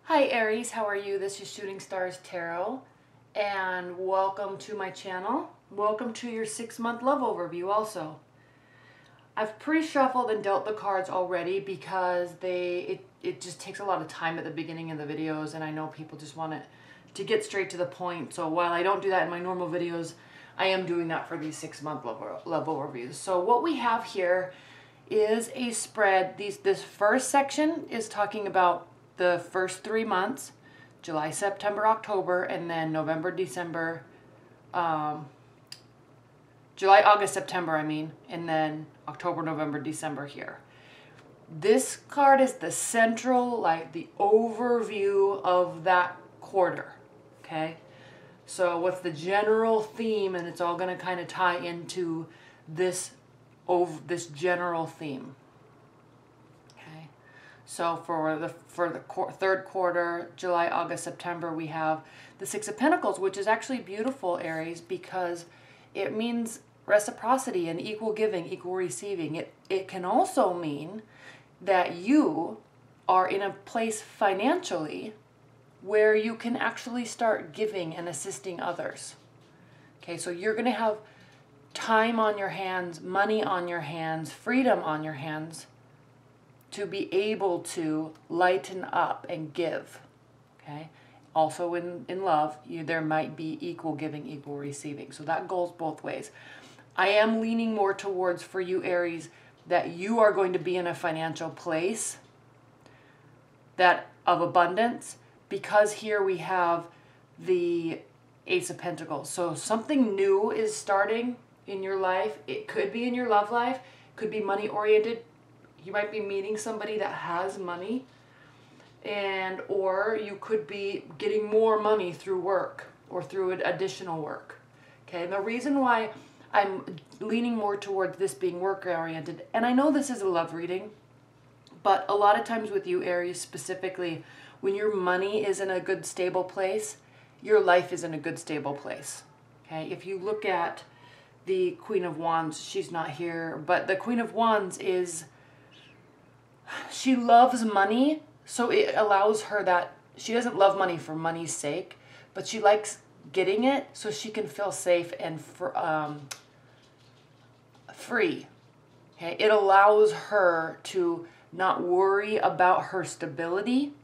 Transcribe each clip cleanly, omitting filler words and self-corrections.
Hi Aries, how are you? This is Shooting Stars Tarot and welcome to my channel. Welcome to your 6-month love overview also. I've pre-shuffled and dealt the cards already because it just takes a lot of time at the beginning of the videos, and I know people just want it to get straight to the point. So while I don't do that in my normal videos, I am doing that for these 6-month love overviews. So what we have here is a spread. This first section is talking about the first 3 months, July, September, October, and then November, December, July, August, September, and then October, November, December here. This card is the central, like the overview of that quarter, okay? So what's the general theme, and it's all going to kind of tie into this general theme. So for the third quarter, July, August, September, we have the Six of Pentacles, which is actually beautiful, Aries, because it means reciprocity and equal giving, equal receiving. It can also mean that you are in a place financially where you can actually start giving and assisting others. Okay, so you're going to have time on your hands, money on your hands, freedom on your hands, to be able to lighten up and give, okay? Also in love, there might be equal giving, equal receiving. So that goes both ways. I am leaning more towards, for you Aries, that you are going to be in a financial place that of abundance, because here we have the Ace of Pentacles. So something new is starting in your life. It could be in your love life, could be money oriented. You might be meeting somebody that has money, or you could be getting more money through work or through additional work. Okay, and the reason why I'm leaning more towards this being work-oriented, and I know this is a love reading, but a lot of times with you, Aries, specifically, when your money is in a good, stable place, your life is in a good, stable place. Okay, if you look at the Queen of Wands, she's not here, but the Queen of Wands is... she loves money, so it allows her that she doesn't love money for money's sake, but she likes getting it so she can feel safe and free. Okay, it allows her to not worry about her stability,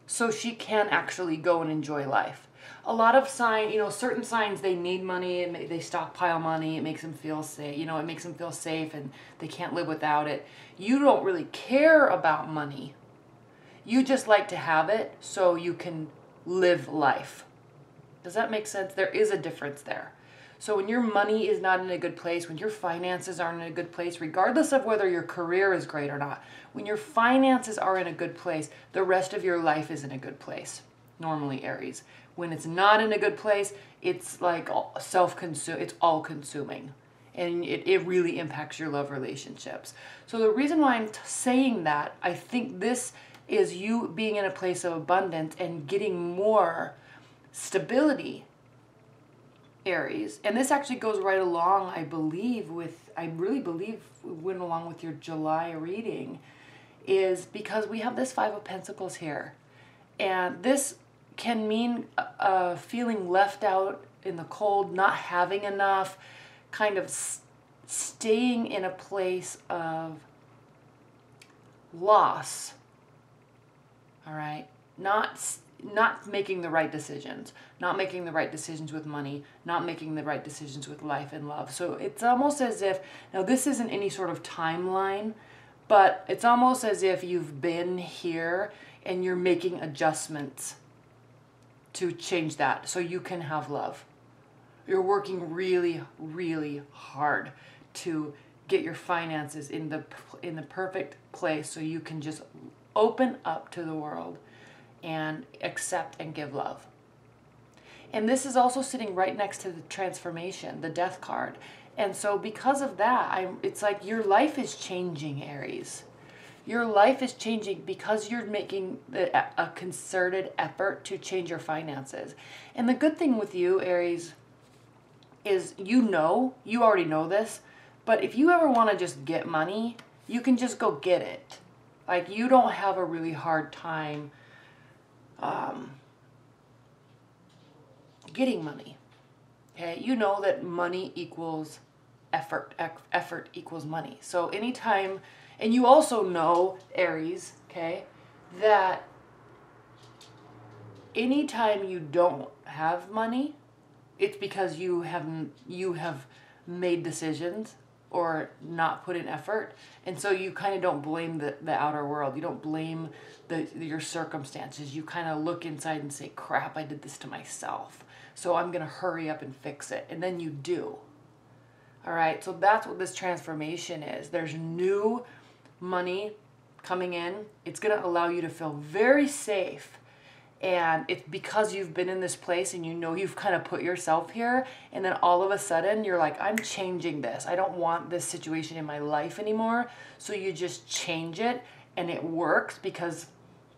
so she can actually go and enjoy life. A lot of certain signs, they need money, they stockpile money, it makes them feel safe, it makes them feel safe and they can't live without it. You don't really care about money. You just like to have it so you can live life. Does that make sense? There is a difference there. So when your money is not in a good place, when your finances aren't in a good place, regardless of whether your career is great or not, when your finances are in a good place, the rest of your life is in a good place. Normally, Aries. When it's not in a good place, it's like self-consume. It's all-consuming, and it really impacts your love relationships. So the reason why I'm saying that, I think this is you being in a place of abundance and getting more stability, Aries. And this actually goes right along, I really believe went along with your July reading, is because we have this Five of Pentacles here. And this can mean feeling left out in the cold, not having enough, kind of staying in a place of loss. All right? Not making the right decisions, not making the right decisions with money, not making the right decisions with life and love. So it's almost as if, now this isn't any sort of timeline, but it's almost as if you've been here and you're making adjustments to change that so you can have love. You're working really, really hard to get your finances in the perfect place so you can just open up to the world and accept and give love. And this is also sitting right next to the transformation, the Death card. And so because of that, it's like your life is changing, Aries. Your life is changing because you're making a concerted effort to change your finances. And the good thing with you, Aries, is you already know this, but if you ever want to just get money, you can just go get it. Like, you don't have a really hard time getting money. Okay, you know that money equals effort. Effort equals money. So anytime, and you also know, Aries, okay, that anytime you don't have money, it's because you have made decisions or not put in effort, and so you kind of don't blame the outer world. You don't blame your circumstances. You kind of look inside and say, crap, I did this to myself, so I'm gonna hurry up and fix it. And then you do. All right, so that's what this transformation is. There's new money coming in. It's gonna allow you to feel very safe. And it's because you've been in this place and you know you've kind of put yourself here, and then all of a sudden you're like, I'm changing this. I don't want this situation in my life anymore. So you just change it, and it works because,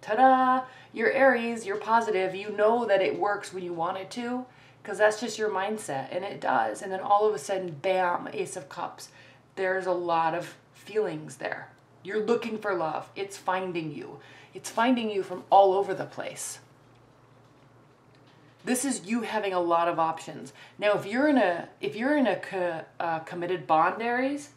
ta-da, you're Aries, you're positive. You know that it works when you want it to, because that's just your mindset, and it does. And then all of a sudden, bam, Ace of Cups. There's a lot of feelings there. You're looking for love. It's finding you. It's finding you from all over the place. This is you having a lot of options. Now, if you're in a committed bond, Aries,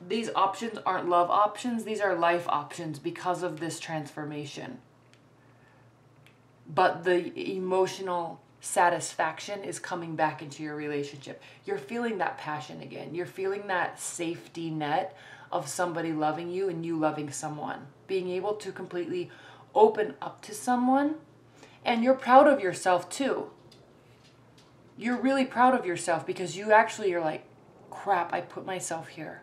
these options aren't love options. These are life options because of this transformation. But the emotional satisfaction is coming back into your relationship. You're feeling that passion again. You're feeling that safety net of somebody loving you and you loving someone. Being able to completely open up to someone, and you're proud of yourself too. You're really proud of yourself because you actually are like, crap, I put myself here.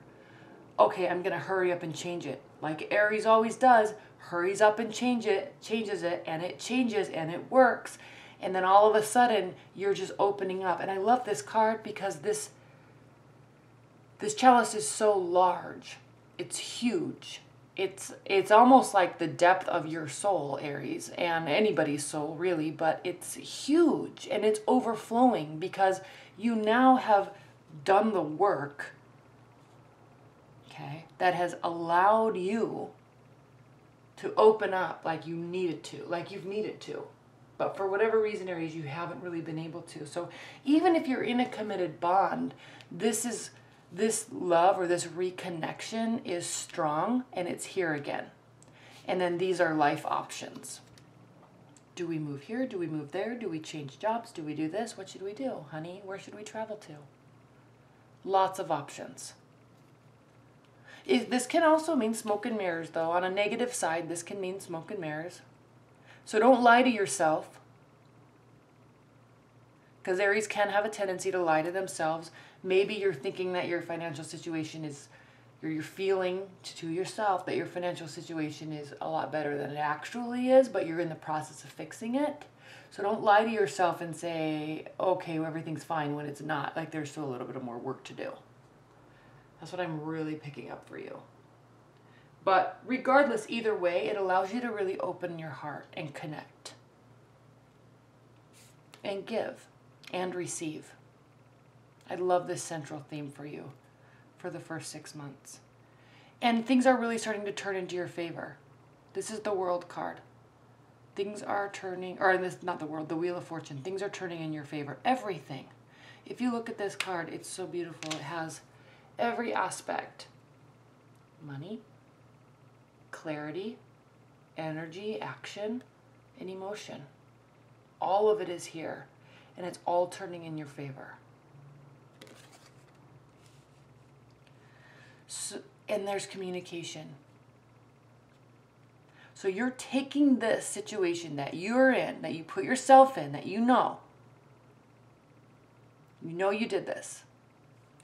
Okay, I'm gonna hurry up and change it. Like Aries always does, hurries up and changes it, and it changes and it works. And then all of a sudden you're just opening up. And I love this card because this chalice is so large. It's huge. It's almost like the depth of your soul, Aries, and anybody's soul really, but it's huge and it's overflowing because you now have done the work, okay, that has allowed you to open up like you needed to, like you've needed to. But for whatever reason, Aries, you haven't really been able to. So even if you're in a committed bond, this love or this reconnection is strong and it's here again. And then these are life options. Do we move here? Do we move there? Do we change jobs? Do we do this? What should we do? Honey, where should we travel to? Lots of options. This can also mean smoke and mirrors, though. On a negative side, this can mean smoke and mirrors. So don't lie to yourself, because Aries can have a tendency to lie to themselves. Maybe you're thinking that your financial situation is, or you're feeling to yourself that your financial situation is a lot better than it actually is, but you're in the process of fixing it. So don't lie to yourself and say, okay, well, everything's fine when it's not. Like there's still a little bit of more work to do. That's what I'm really picking up for you. But regardless, either way, it allows you to really open your heart and connect. And give and receive. I love this central theme for you for the first 6 months. And things are really starting to turn into your favor. This is the World card. Things are turning, or this, not the World, the Wheel of Fortune. Things are turning in your favor. Everything. If you look at this card, it's so beautiful. It has every aspect. Money, clarity, energy, action, and emotion. All of it is here. And it's all turning in your favor. So, and there's communication. So you're taking this situation that you're in, that you put yourself in, that you know you did this.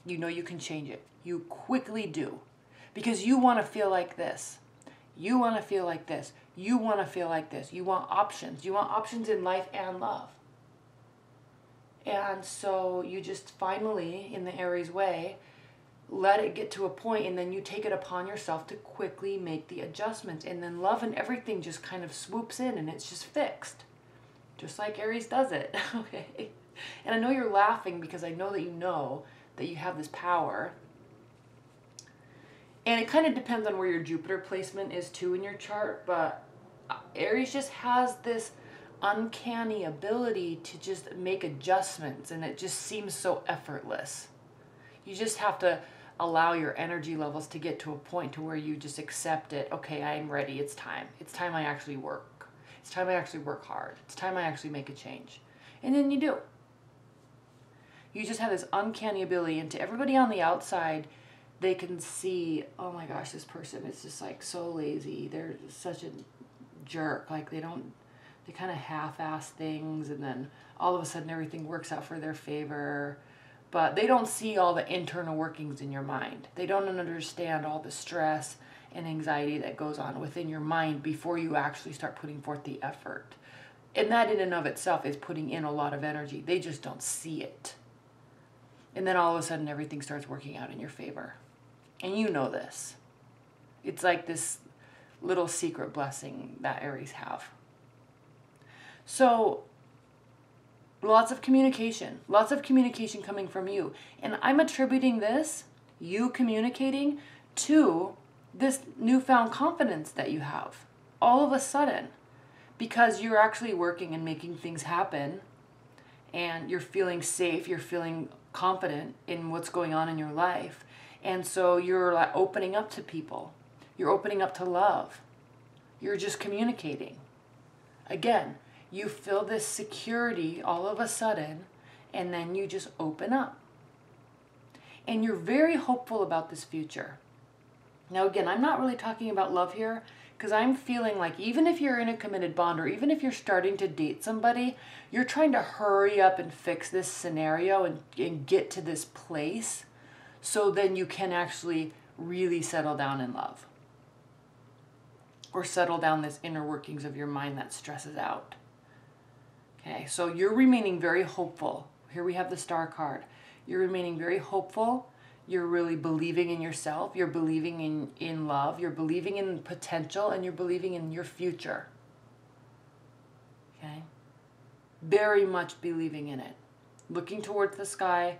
You know you can change it. You quickly do. Because you want to feel like this. You want to feel like this. You want to feel like this. You want options. You want options in life and love. And so you just finally, in the Aries way, let it get to a point, and then you take it upon yourself to quickly make the adjustments. And then love and everything just kind of swoops in and it's just fixed. Just like Aries does it. Okay. And I know you're laughing because I know that you have this power. And it kind of depends on where your Jupiter placement is too in your chart, but Aries just has this uncanny ability to just make adjustments, and it just seems so effortless. You just have to allow your energy levels to get to a point to where you just accept it. Okay, I'm ready. It's time. It's time I actually work. It's time I actually work hard. It's time I actually make a change. And then you do. You just have this uncanny ability, and to everybody on the outside, they can see, oh my gosh, this person is just like so lazy. They're such a jerk. Like they kind of half-ass things, and then all of a sudden everything works out for their favor. But they don't see all the internal workings in your mind. They don't understand all the stress and anxiety that goes on within your mind before you actually start putting forth the effort. And that in and of itself is putting in a lot of energy. They just don't see it. And then all of a sudden everything starts working out in your favor. And you know this. It's like this little secret blessing that Aries have. So lots of communication coming from you. And I'm attributing this, you communicating, to this newfound confidence that you have all of a sudden, because you're actually working and making things happen, and you're feeling safe, you're feeling confident in what's going on in your life. And so you're like opening up to people. You're opening up to love. You're just communicating. Again, you feel this security all of a sudden, and then you just open up. And you're very hopeful about this future. Now again, I'm not really talking about love here, because I'm feeling like even if you're in a committed bond, or even if you're starting to date somebody, you're trying to hurry up and fix this scenario and get to this place, so then you can actually really settle down in love. Or settle down this inner workings of your mind that stresses out. Okay, so you're remaining very hopeful. Here we have the Star card. You're remaining very hopeful. You're really believing in yourself. You're believing in love. You're believing in potential, and you're believing in your future. Okay? Very much believing in it. Looking towards the sky,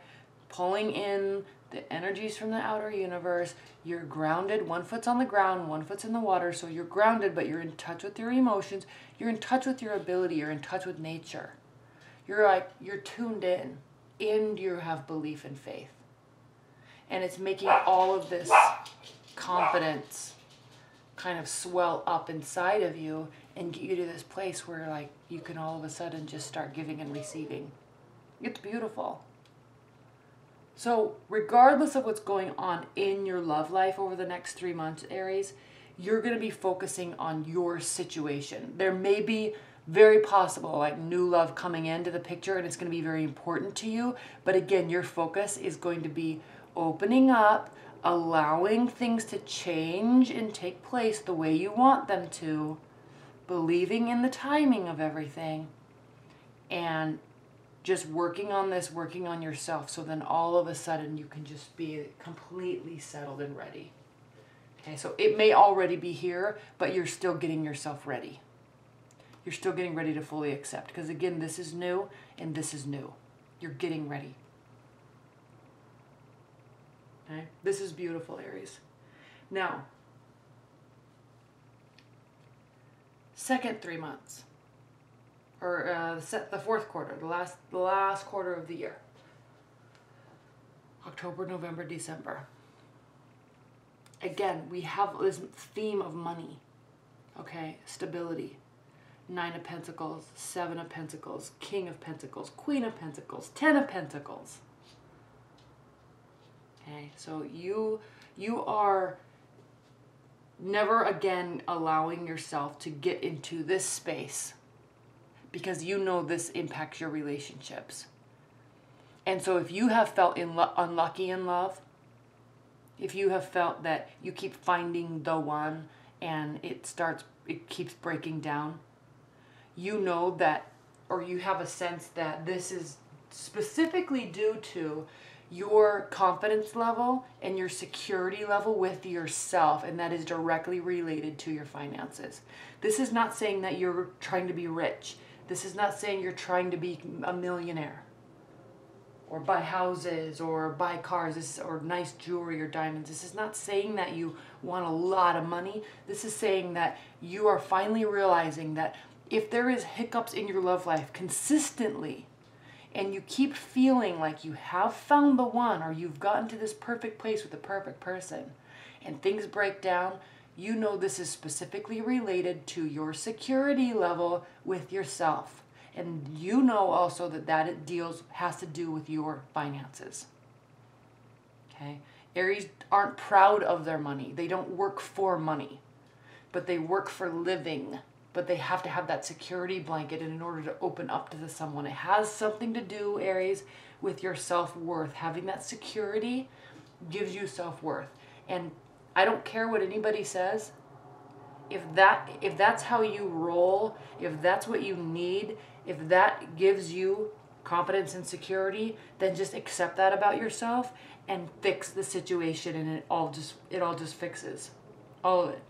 pulling in the energies from the outer universe. You're grounded. One foot's on the ground, one foot's in the water. So you're grounded, but you're in touch with your emotions. You're in touch with your ability. You're in touch with nature. You're tuned in, and you have belief and faith. And it's making all of this confidence kind of swell up inside of you and get you to this place where like you can all of a sudden just start giving and receiving. It's beautiful. So regardless of what's going on in your love life over the next 3 months, Aries, you're going to be focusing on your situation. There may be very possible like new love coming into the picture, and it's going to be very important to you. But again, your focus is going to be opening up, allowing things to change and take place the way you want them to, believing in the timing of everything, and just working on this, working on yourself, so then all of a sudden you can just be completely settled and ready. Okay, so it may already be here, but you're still getting yourself ready. You're still getting ready to fully accept, because again, this is new and this is new. You're getting ready. Okay? This is beautiful, Aries. Now, second 3 months, or the fourth quarter, the last quarter of the year. October, November, December. Again, we have this theme of money. Okay, stability. 9 of Pentacles, 7 of Pentacles, King of Pentacles, Queen of Pentacles, 10 of Pentacles. Okay, so you are never again allowing yourself to get into this space, because you know this impacts your relationships. And so if you have felt unlucky in love, if you have felt that you keep finding the one and it keeps breaking down, you know that, or you have a sense that this is specifically due to your confidence level and your security level with yourself, and that is directly related to your finances. This is not saying that you're trying to be rich. This is not saying you're trying to be a millionaire. or buy houses or buy cars or nice jewelry or diamonds. This is not saying that you want a lot of money. This is saying that you are finally realizing that if there is hiccups in your love life consistently, and you keep feeling like you have found the one, or you've gotten to this perfect place with the perfect person, and things break down, you know this is specifically related to your security level with yourself. And you know also that it has to do with your finances. Okay? Aries aren't proud of their money. They don't work for money, but they work for living. But they have to have that security blanket in order to open up to someone. It has something to do, Aries, with your self-worth. Having that security gives you self-worth. And I don't care what anybody says. If that's how you roll, if that's what you need, if that gives you confidence and security, then just accept that about yourself and fix the situation, and it all just fixes. All of it.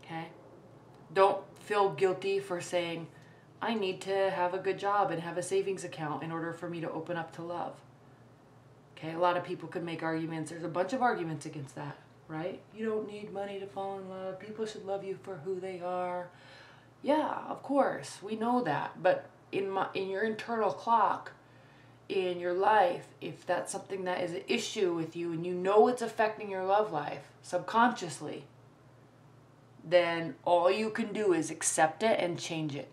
Okay? Don't feel guilty for saying, I need to have a good job and have a savings account in order for me to open up to love. Okay? A lot of people could make arguments. There's a bunch of arguments against that, right? You don't need money to fall in love. People should love you for who they are. Yeah, of course. We know that. But in your internal clock, in your life, if that's something that is an issue with you and you know it's affecting your love life subconsciously, then all you can do is accept it and change it.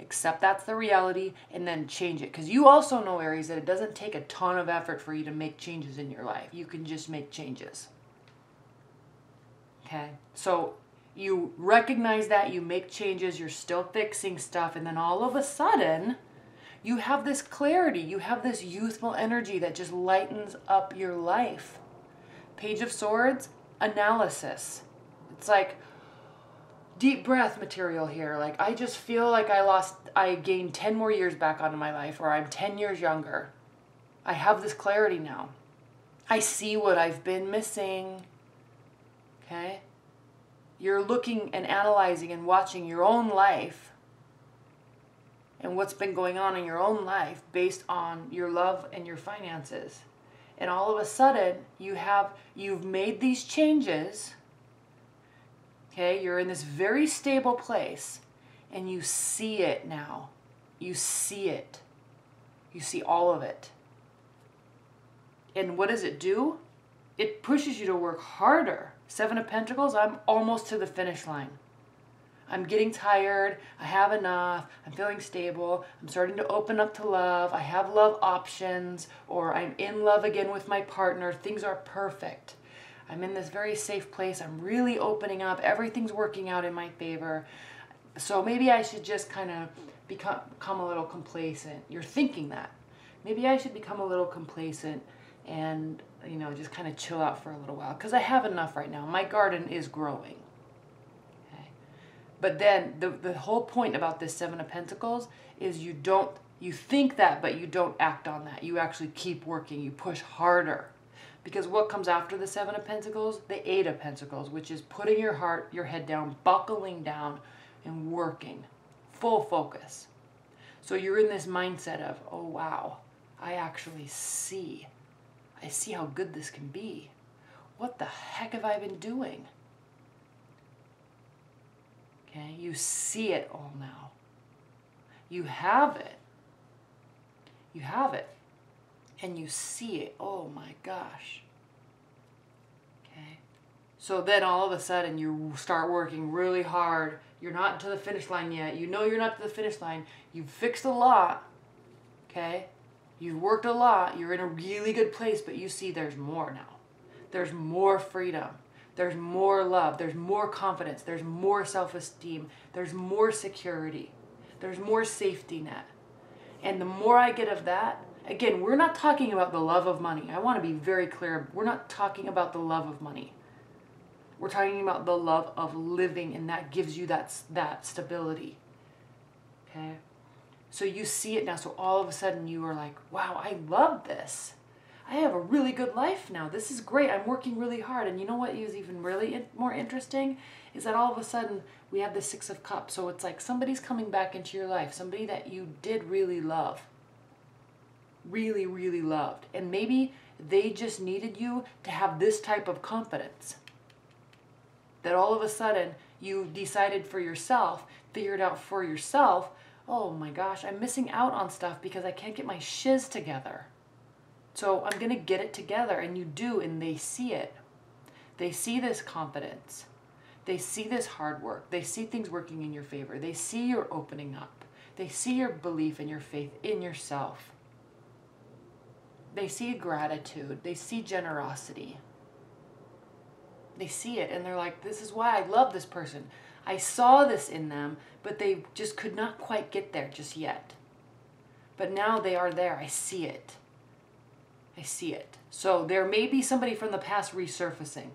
Accept that's the reality and then change it. Because you also know, Aries, that it doesn't take a ton of effort for you to make changes in your life. You can just make changes. Okay? So you recognize that, you make changes, you're still fixing stuff, and then all of a sudden, you have this clarity, you have this youthful energy that just lightens up your life. Page of Swords, analysis. It's like deep breath material here. Like, I just feel like I gained 10 more years back onto my life, or I'm 10 years younger. I have this clarity now. I see what I've been missing. Okay? You're looking and analyzing and watching your own life and what's been going on in your own life based on your love and your finances. And all of a sudden, you've made these changes. Okay, you're in this very stable place, and you see it now. You see it. You see all of it. And what does it do? It pushes you to work harder. 7 of Pentacles, I'm almost to the finish line. I'm getting tired. I have enough. I'm feeling stable. I'm starting to open up to love. I have love options, or I'm in love again with my partner. Things are perfect. I'm in this very safe place. I'm really opening up. Everything's working out in my favor. So maybe I should just kind of become a little complacent. You're thinking that. Maybe I should become a little complacent and, just kind of chill out for a little while, because I have enough right now. My garden is growing. Okay. But then the whole point about this 7 of Pentacles is you think that, but you don't act on that. You actually keep working. You push harder. Because what comes after the 7 of Pentacles? The 8 of Pentacles, which is putting your head down, buckling down, and working. Full focus. So you're in this mindset of, oh wow, I actually see. I see how good this can be. What the heck have I been doing? Okay, you see it all now. You have it. You have it. And you see it. Oh my gosh. Okay. So then all of a sudden you start working really hard. You're not to the finish line yet. You know you're not to the finish line. You've fixed a lot. Okay. You've worked a lot. You're in a really good place, but you see there's more now. There's more freedom. There's more love. There's more confidence. There's more self-esteem. There's more security. There's more safety net. And the more I get of that, again, we're not talking about the love of money. I want to be very clear. We're not talking about the love of money. We're talking about the love of living, and that gives you that stability. Okay? So you see it now. So all of a sudden you are like, wow, I love this. I have a really good life now. This is great. I'm working really hard. And you know what is even really more interesting is that all of a sudden we have the Six of Cups. So it's like somebody's coming back into your life, somebody that you did really love, really, really loved. And maybe they just needed you to have this type of confidence. That all of a sudden you decided for yourself, figured out for yourself, oh my gosh, I'm missing out on stuff because I can't get my shiz together. So I'm going to get it together. And you do, and they see it. They see this confidence. They see this hard work. They see things working in your favor. They see your opening up. They see your belief and your faith in yourself. They see gratitude. They see generosity. They see it, and they're like, this is why I love this person. I saw this in them, but they just could not quite get there just yet. But now they are there. I see it. I see it. So there may be somebody from the past resurfacing.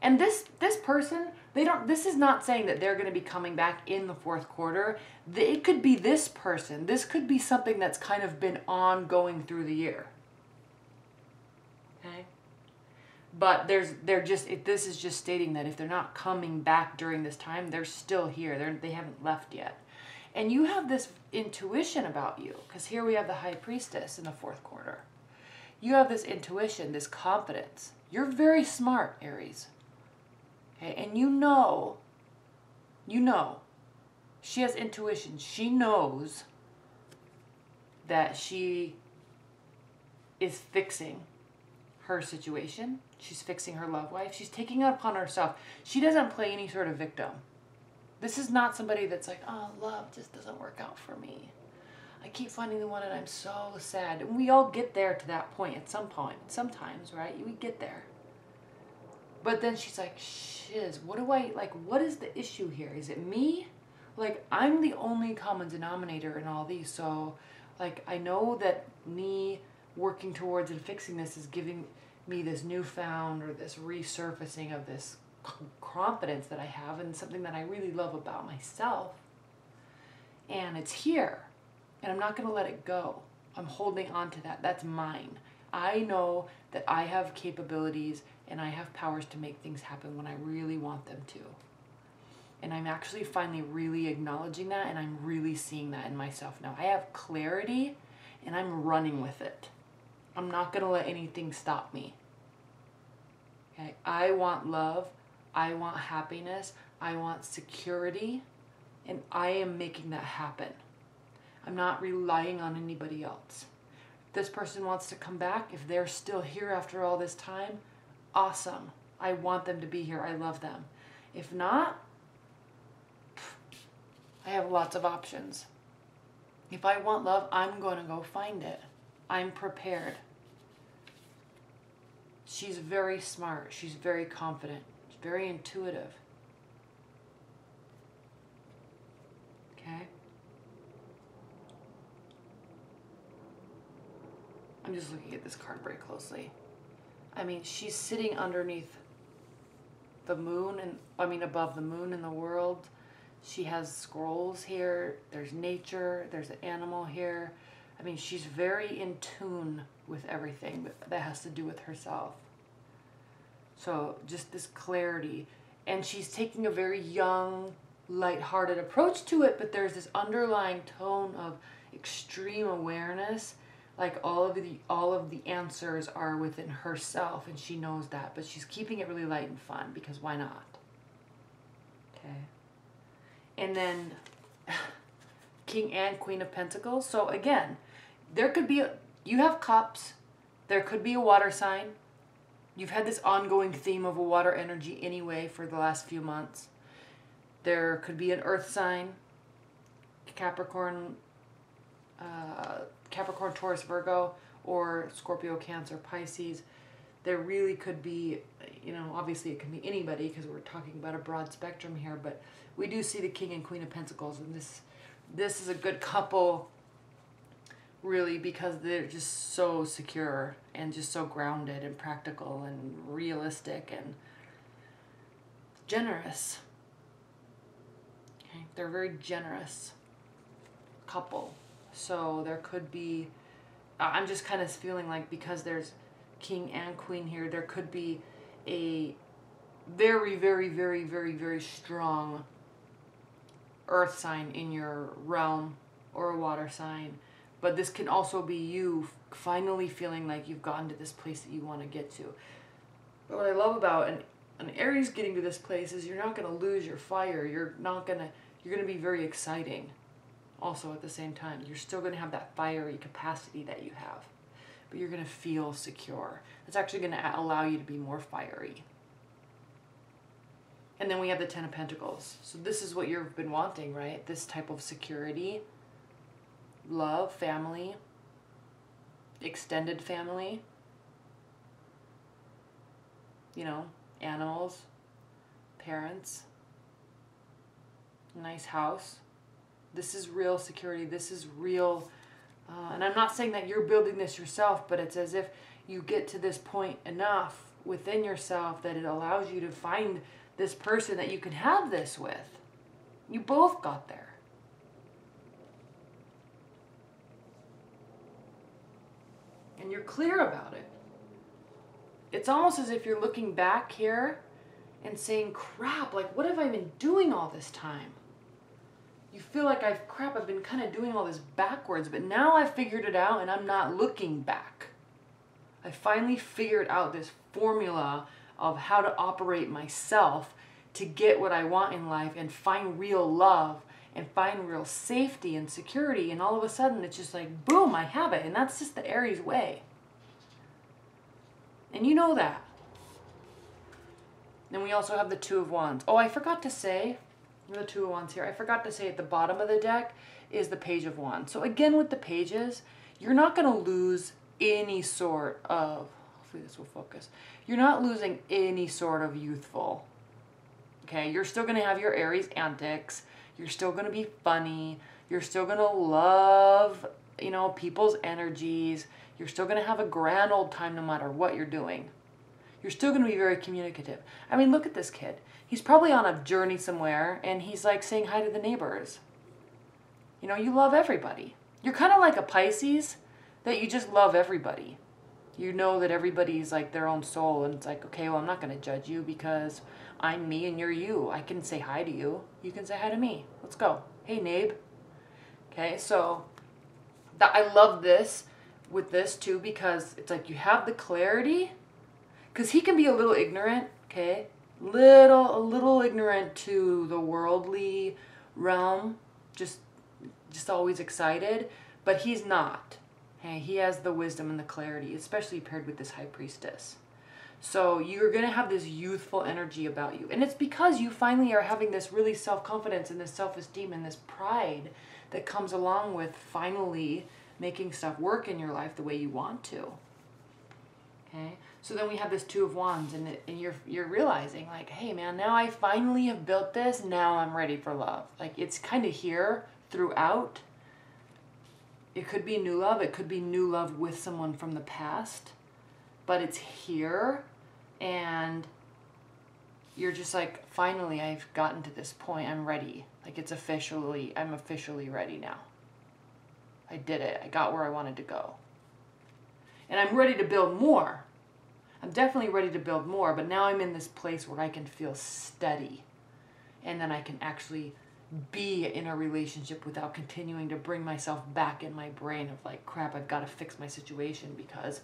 And this person, this is not saying that they're going to be coming back in the fourth quarter. It could be this person. This could be something that's kind of been ongoing through the year. Okay? But this is just stating that if they're not coming back during this time, they're still here. They haven't left yet. And you have this intuition about you, because here we have the High Priestess in the fourth quarter. You have this intuition, this confidence. You're very smart, Aries. Okay? And you know, she has intuition. She knows that she is fixing her situation. She's fixing her love life. She's taking it upon herself. She doesn't play any sort of victim. This is not somebody that's like, oh, love just doesn't work out for me. I keep finding the one and I'm so sad. And we all get there to that point at some point. Sometimes, right? We get there. But then she's like, shiz, what is the issue here? Is it me? Like, I'm the only common denominator in all these. So, like, I know that me working towards and fixing this is giving me this newfound or this resurfacing of this confidence that I have and something that I really love about myself. And it's here. And I'm not going to let it go. I'm holding on to that. That's mine. I know that I have capabilities and I have powers to make things happen when I really want them to. And I'm actually finally really acknowledging that, and I'm really seeing that in myself now. I have clarity and I'm running with it. I'm not going to let anything stop me. Okay? I want love. I want happiness. I want security. And I am making that happen. I'm not relying on anybody else. If this person wants to come back, if they're still here after all this time, awesome. I want them to be here. I love them. If not, I have lots of options. If I want love, I'm going to go find it. I'm prepared. She's very smart. She's very confident. She's very intuitive. Okay? I'm just looking at this card very closely. I mean, she's sitting underneath the moon, above the moon in the world. She has scrolls here. There's nature. There's an animal here. I mean, she's very in tune with everything that has to do with herself. So just this clarity. And she's taking a very young, lighthearted approach to it, but there's this underlying tone of extreme awareness. Like all of the answers are within herself, and she knows that, but she's keeping it really light and fun because why not? Okay. And then King and Queen of Pentacles. So again, there could be you have cups. There could be a water sign. You've had this ongoing theme of a water energy anyway for the last few months. There could be an earth sign, Capricorn, Taurus, Virgo, or Scorpio, Cancer, Pisces. There really could be, obviously it can be anybody because we're talking about a broad spectrum here, but we do see the King and Queen of Pentacles, and this is a good couple, really, because they're just so secure and just so grounded and practical and realistic and generous. Okay? They're a very generous couple. So there could be I'm just kind of feeling like because there's king and queen here, there could be a very, very, very, very, very strong earth sign in your realm or a water sign. But this can also be you finally feeling like you've gotten to this place that you want to get to. But what I love about an Aries getting to this place is you're not going to lose your fire. You're going to be very exciting also at the same time. You're still going to have that fiery capacity that you have. But you're going to feel secure. It's actually going to allow you to be more fiery. And then we have the Ten of Pentacles. So this is what you've been wanting, right? This type of security, love, family, extended family, you know, animals, parents, nice house. This is real security. This is real. And I'm not saying that you're building this yourself, but it's as if you get to this point enough within yourself that it allows you to find this person that you can have this with. You both got there. And you're clear about it. It's almost as if you're looking back here and saying, crap, like what have I been doing all this time? You feel like I've been kind of doing all this backwards, but now I've figured it out and I'm not looking back. I finally figured out this formula of how to operate myself to get what I want in life and find real love and find real safety and security. And all of a sudden it's just like, boom, I have it. And that's just the Aries way. And you know that. Then we also have the Two of Wands. Oh, I forgot to say, the Two of Wands here, I forgot to say at the bottom of the deck is the Page of Wands. So again, with the pages, you're not going to lose any sort of, hopefully this will focus, you're not losing any sort of youthful. Okay, you're still going to have your Aries antics. You're still going to be funny. You're still going to love, you know, people's energies. You're still going to have a grand old time no matter what you're doing. You're still going to be very communicative. I mean, look at this kid. He's probably on a journey somewhere and he's like saying hi to the neighbors. You know, you love everybody. You're kind of like a Pisces that you just love everybody. You know that everybody's like their own soul and it's like, okay, well, I'm not going to judge you because I'm me and you're you. I can say hi to you. You can say hi to me. Let's go. Hey, Nabe. Okay, so I love this with this too because it's like you have the clarity because he can be a little ignorant, okay? A little ignorant to the worldly realm, just always excited, but he's not. Okay, he has the wisdom and the clarity, especially paired with this High Priestess. So you're going to have this youthful energy about you. And it's because you finally are having this really self-confidence and this self-esteem and this pride that comes along with finally making stuff work in your life the way you want to. Okay? So then we have this Two of Wands and you're realizing like, hey man, now I finally have built this. Now I'm ready for love. Like it's kind of here throughout. It could be new love. It could be new love with someone from the past. But it's here and you're just like, finally, I've gotten to this point. I'm ready. Like I'm officially ready now. I did it. I got where I wanted to go. And I'm ready to build more. I'm definitely ready to build more, but now I'm in this place where I can feel steady. And then I can actually be in a relationship without continuing to bring myself back in my brain of like, crap, I've got to fix my situation because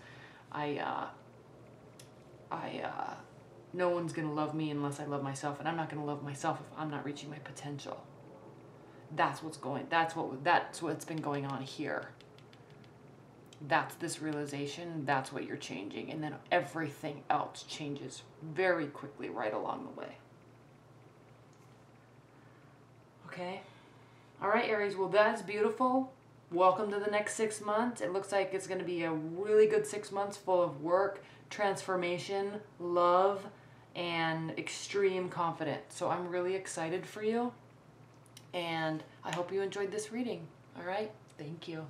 no one's going to love me unless I love myself, and I'm not going to love myself if I'm not reaching my potential. That's what's been going on here. That's this realization, that's what you're changing, and then everything else changes very quickly right along the way. Okay? All right, Aries, well, that's beautiful. Welcome to the next 6 months. It looks like it's going to be a really good 6 months full of work, transformation, love, and extreme confidence. So I'm really excited for you, and I hope you enjoyed this reading. All right? Thank you.